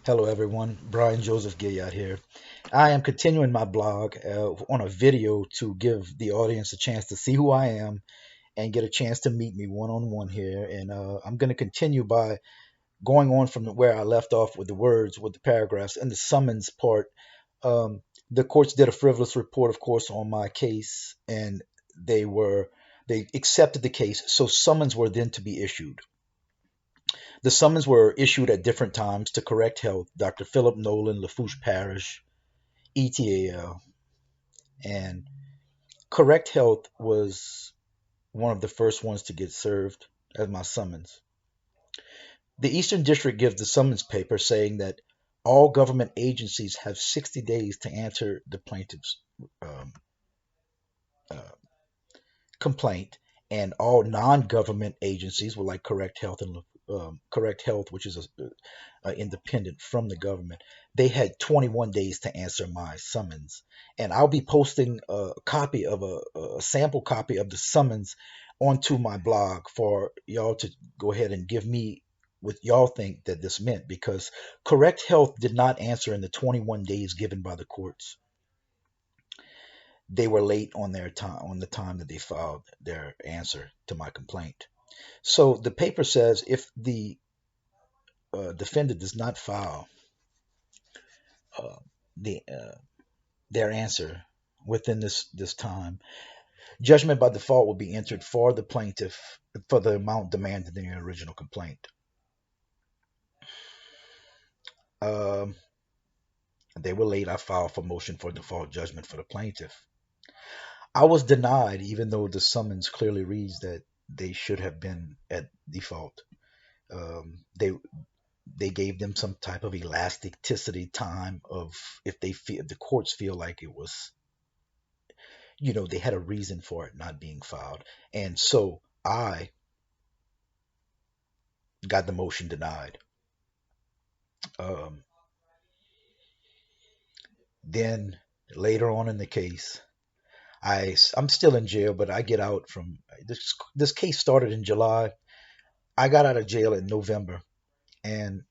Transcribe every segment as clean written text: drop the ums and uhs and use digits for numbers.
Hello, everyone. Brian Guillotte here. I am continuing my blog on a video to give the audience a chance to see who I am and get a chance to meet me one on one here. And I'm going to continue by going on from where I left off with the words, with the paragraphs, and the summons part. Um, the courts did a frivolous report, of course, on my case, and they accepted the case. So summons were then to be issued. The summons were issued at different times to Correct Health, Dr. Phillip Knowlin, Lafourche Parish, ETAL, and Correct Health was one of the first ones to get served as my summons. The Eastern District gives the summons paper saying that all government agencies have 60 days to answer the plaintiff's um, uh, complaint, and all non-government agencies, well, like Correct Health and Correct Health, which is independent from the government, they had 21 days to answer my summons. And I'll be posting a copy of a sample copy of the summons onto my blog for y'all to go ahead and give me what y'all think that this meant, because Correct Health did not answer in the 21 days given by the courts. They were late on their time, on the time that they filed their answer to my complaint. So the paper says if the defendant does not file uh, the their answer within this time, judgment by default will be entered for the plaintiff for the amount demanded in the original complaint. Um, they were late. I filed for motion for default judgment for the plaintiff. I was denied, even though the summons clearly reads that they should have been at default. They gave them some type of elasticity time of, if they feel, if the courts feel like it was, they had a reason for it not being filed, and so I got the motion denied. Um, then later on in the case, I'm still in jail, but I get out from this case started in July. I got out of jail in November, and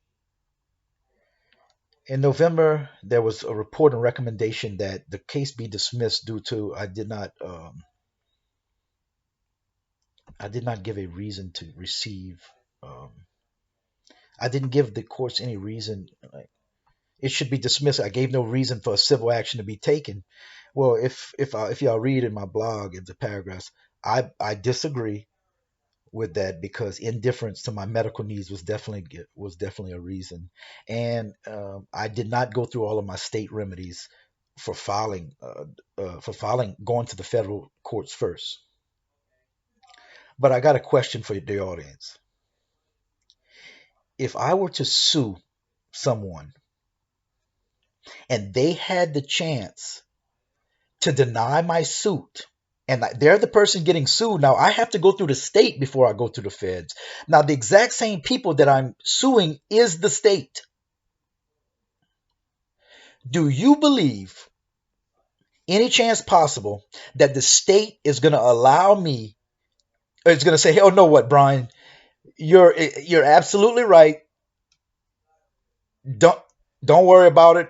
in November there was a report and recommendation that the case be dismissed due to I did not give a reason to receive. Um, I didn't give the courts any reason. Like, it should be dismissed. I gave no reason for a civil action to be taken. Well, if y'all read in my blog in the paragraphs, I disagree with that, because indifference to my medical needs was definitely a reason, and I did not go through all of my state remedies for filing going to the federal courts first. But I got a question for the audience. If I were to sue someone and they had the chance to deny my suit, and they're the person getting sued, now I have to go through the state before I go through the feds. Now, the exact same people that I'm suing is the state. Do you believe any chance possible that the state is going to allow me, or it's going to say, "Oh, no, what, Brian? You're absolutely right. Don't don't worry about it.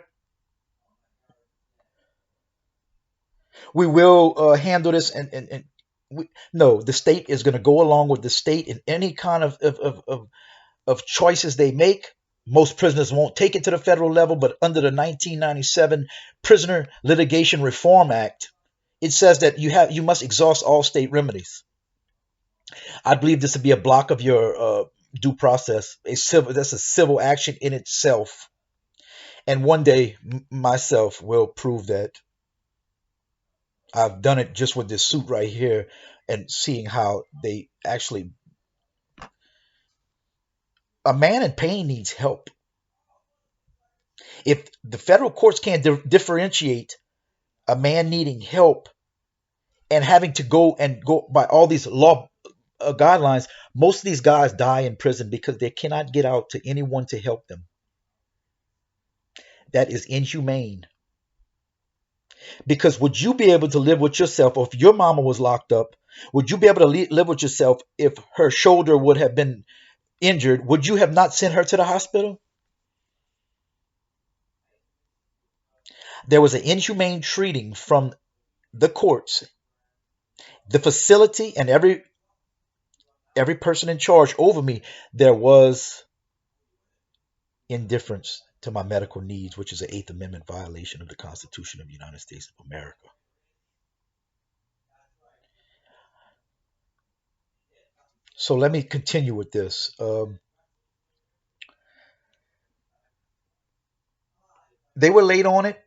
We will handle this." And no, the state is going to go along with the state in any kind of choices they make. Most prisoners won't take it to the federal level, but under the 1997 Prisoner Litigation Reform Act, it says that you must exhaust all state remedies. I believe this to be a block of your due process. That's a civil action in itself. And one day, myself will prove that I've done it just with this suit right here, and seeing how they actually, a man in pain needs help. If the federal courts can't differentiate a man needing help and having to go by all these law guidelines, most of these guys die in prison because they cannot get out to anyone to help them. That is inhumane. Because would you be able to live with yourself, or if your mama was locked up, would you be able to live with yourself if her shoulder would have been injured? Would you have not sent her to the hospital? There was an inhumane treating from the courts, the facility, and every person in charge over me. There was indifference to my medical needs, which is an Eighth Amendment violation of the Constitution of the United States of America. So let me continue with this. They were late on it.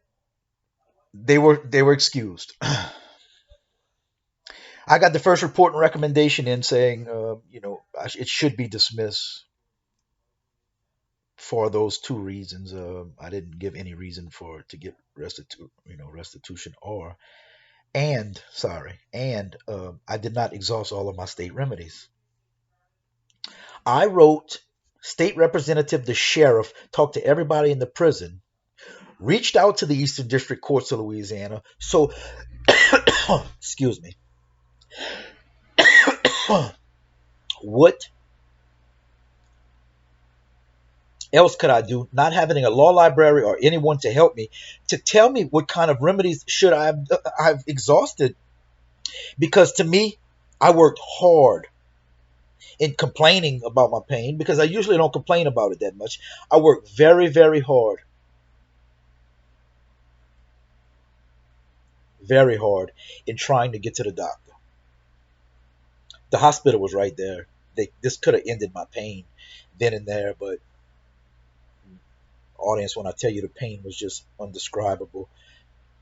They were excused. I got the first report and recommendation in saying, it should be dismissed for those two reasons. I didn't give any reason for it to get restitution and I did not exhaust all of my state remedies. I wrote state representative, the sheriff, talked to everybody in the prison, reached out to the Eastern District Courts of Louisiana. So, excuse me, what else could I do? Not having a law library or anyone to help me to tell me what kind of remedies should I've exhausted. Because to me, I worked hard in complaining about my pain because I usually don't complain about it that much. I worked very, very hard in trying to get to the doctor. The hospital was right there. This could have ended my pain then and there, but audience, when I tell you the pain was just undescribable.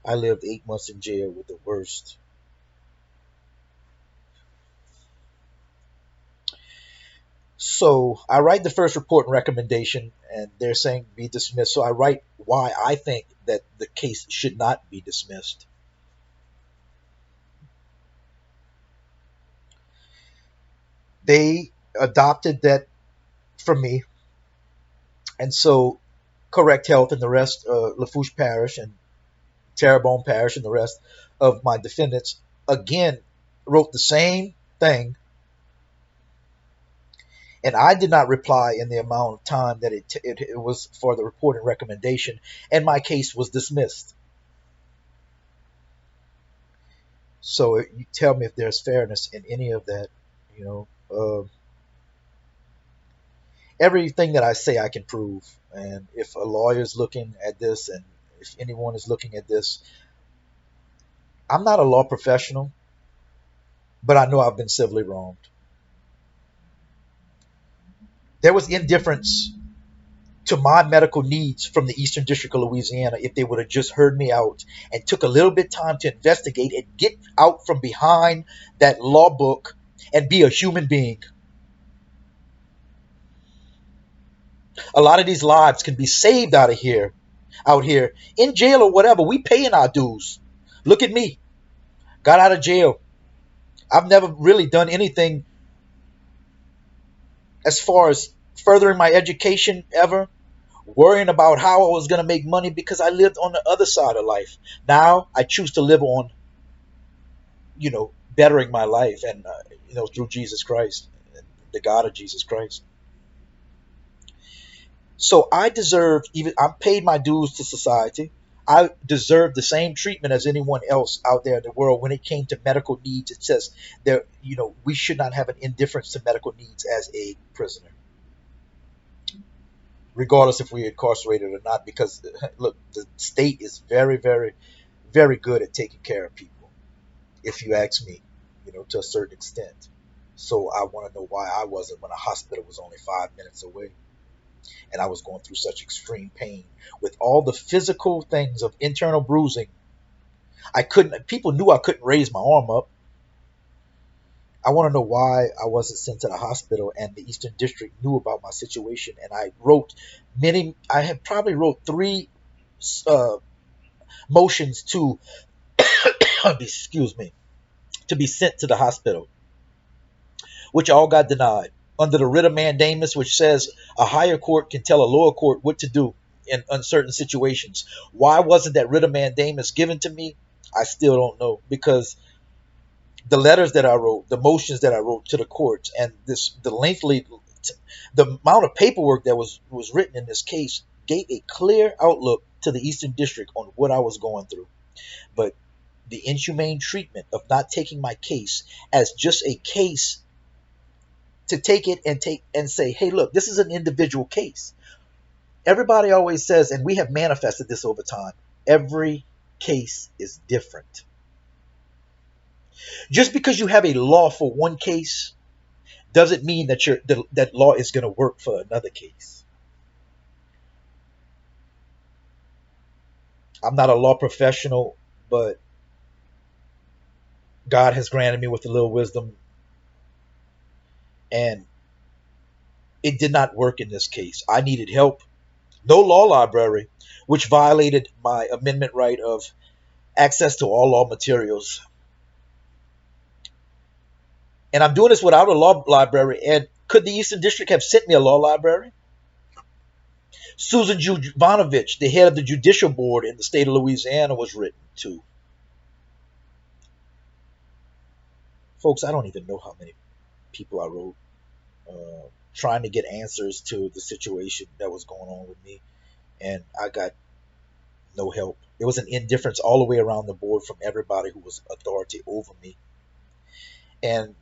I lived 8 months in jail with the worst. So I write the first report and recommendation, and they're saying be dismissed. So I write why I think that the case should not be dismissed. They adopted that from me, and so Correct Health and the rest, Lafourche Parish and Terrebonne Parish and the rest of my defendants again wrote the same thing, and I did not reply in the amount of time that it was for the report and recommendation, and my case was dismissed. So you tell me if there's fairness in any of that. You know, everything that I say I can prove, and if a lawyer is looking at this, and if anyone is looking at this, I'm not a law professional, but I know I've been civilly wronged. There was indifference to my medical needs from the Eastern District of Louisiana if they would have just heard me out and took a little bit of time to investigate and get out from behind that law book and be a human being. A lot of these lives can be saved out here in jail or whatever. We paying our dues. Look at me. Got out of jail. I've never really done anything as far as furthering my education ever, worrying about how I was going to make money because I lived on the other side of life. Now I choose to live on, bettering my life and, through Jesus Christ, the God of Jesus Christ. So I deserve, even I paid my dues to society. I deserve the same treatment as anyone else out there in the world when it came to medical needs. It says there, we should not have an indifference to medical needs as a prisoner, regardless if we're incarcerated or not. Because look, the state is very, very, very good at taking care of people, if you ask me, to a certain extent. So I want to know why I wasn't when a hospital was only 5 minutes away and I was going through such extreme pain with all the physical things of internal bruising. People knew I couldn't raise my arm up. I want to know why I wasn't sent to the hospital, and the Eastern District knew about my situation. And I had probably wrote three uh, motions to, excuse me, to be sent to the hospital, which all got denied under the writ of mandamus, which says a higher court can tell a lower court what to do in uncertain situations. Why wasn't that writ of mandamus given to me? I still don't know, because the letters that I wrote, the motions that I wrote to the courts, and the amount of paperwork that was written in this case gave a clear outlook to the Eastern District on what I was going through. But the inhumane treatment of not taking my case as just a case, to take it and take and say, hey, look, this is an individual case. Everybody always says, and we have manifested this over time, every case is different. Just because you have a law for one case doesn't mean that that law is going to work for another case. I'm not a law professional, but God has granted me with a little wisdom, and it did not work in this case. I needed help. No law library, which violated my amendment right of access to all law materials. And I'm doing this without a law library. And could the Eastern District have sent me a law library? Susan Jovanovich, the head of the judicial board in the state of Louisiana, was written to. Folks, I don't even know how many people I wrote, trying to get answers to the situation that was going on with me. And I got no help. There was an indifference all the way around the board from everybody who was authority over me. And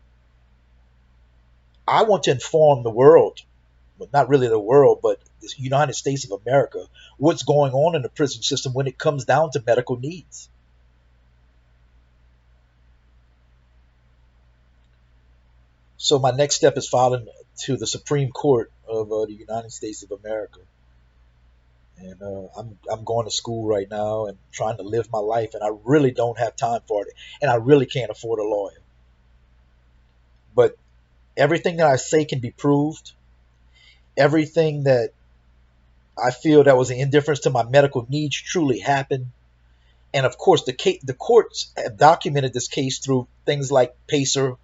I want to inform the world, well, not really the world, but the United States of America, what's going on in the prison system when it comes down to medical needs. So my next step is filing to the Supreme Court of the United States of America. And I'm going to school right now and trying to live my life, and I really don't have time for it, and I really can't afford a lawyer. But everything that I say can be proved. Everything that I feel that was an indifference to my medical needs truly happened. And of course, the courts have documented this case through things like Pacer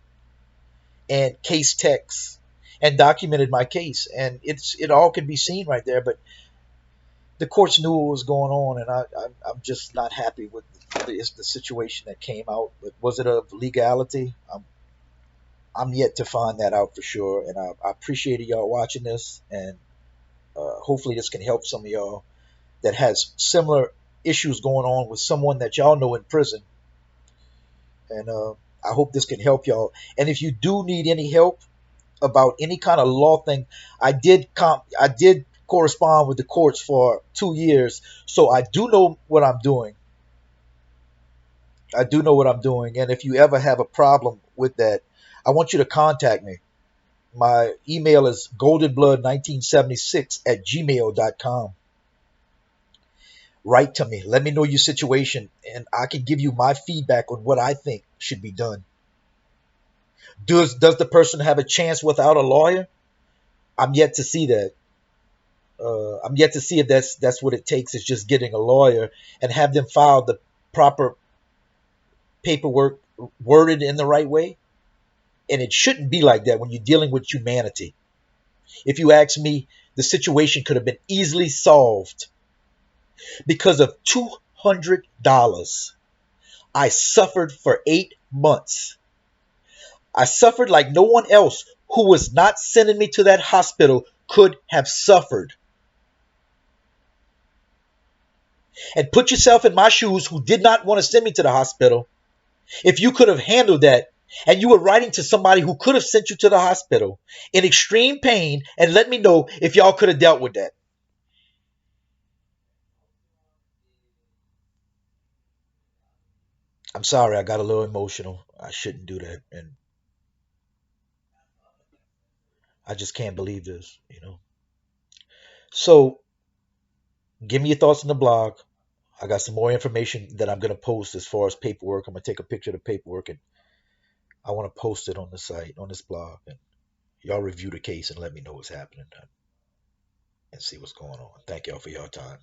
and case texts, and documented my case, and it all can be seen right there. But the courts knew what was going on, and I'm just not happy with the situation that came out. But was it of legality? I'm yet to find that out for sure. And I appreciate y'all watching this, and hopefully this can help some of y'all that has similar issues going on with someone that y'all know in prison. And I hope this can help y'all. And if you do need any help about any kind of law thing, I did correspond with the courts for 2 years, so I do know what I'm doing. I do know what I'm doing. And if you ever have a problem with that, I want you to contact me. My email is goldenblood1976@gmail.com. Write to me. Let me know your situation, and I can give you my feedback on what I think should be done. Does the person have a chance without a lawyer? I'm yet to see that. I'm yet to see if that's what it takes, is just getting a lawyer and have them file the proper paperwork worded in the right way. And it shouldn't be like that when you're dealing with humanity. If you ask me, the situation could have been easily solved. Because of $200, I suffered for 8 months. I suffered like no one else who was not sending me to that hospital could have suffered. And put yourself in my shoes, who did not want to send me to the hospital. If you could have handled that, and you were writing to somebody who could have sent you to the hospital in extreme pain, and let me know if y'all could have dealt with that. I'm sorry, I got a little emotional. I shouldn't do that. And I just can't believe this. So give me your thoughts on the blog. I got some more information that I'm going to post as far as paperwork. I'm going to take a picture of the paperwork, and I want to post it on the site, on this blog. And y'all review the case and let me know what's happening and see what's going on. Thank y'all for your time.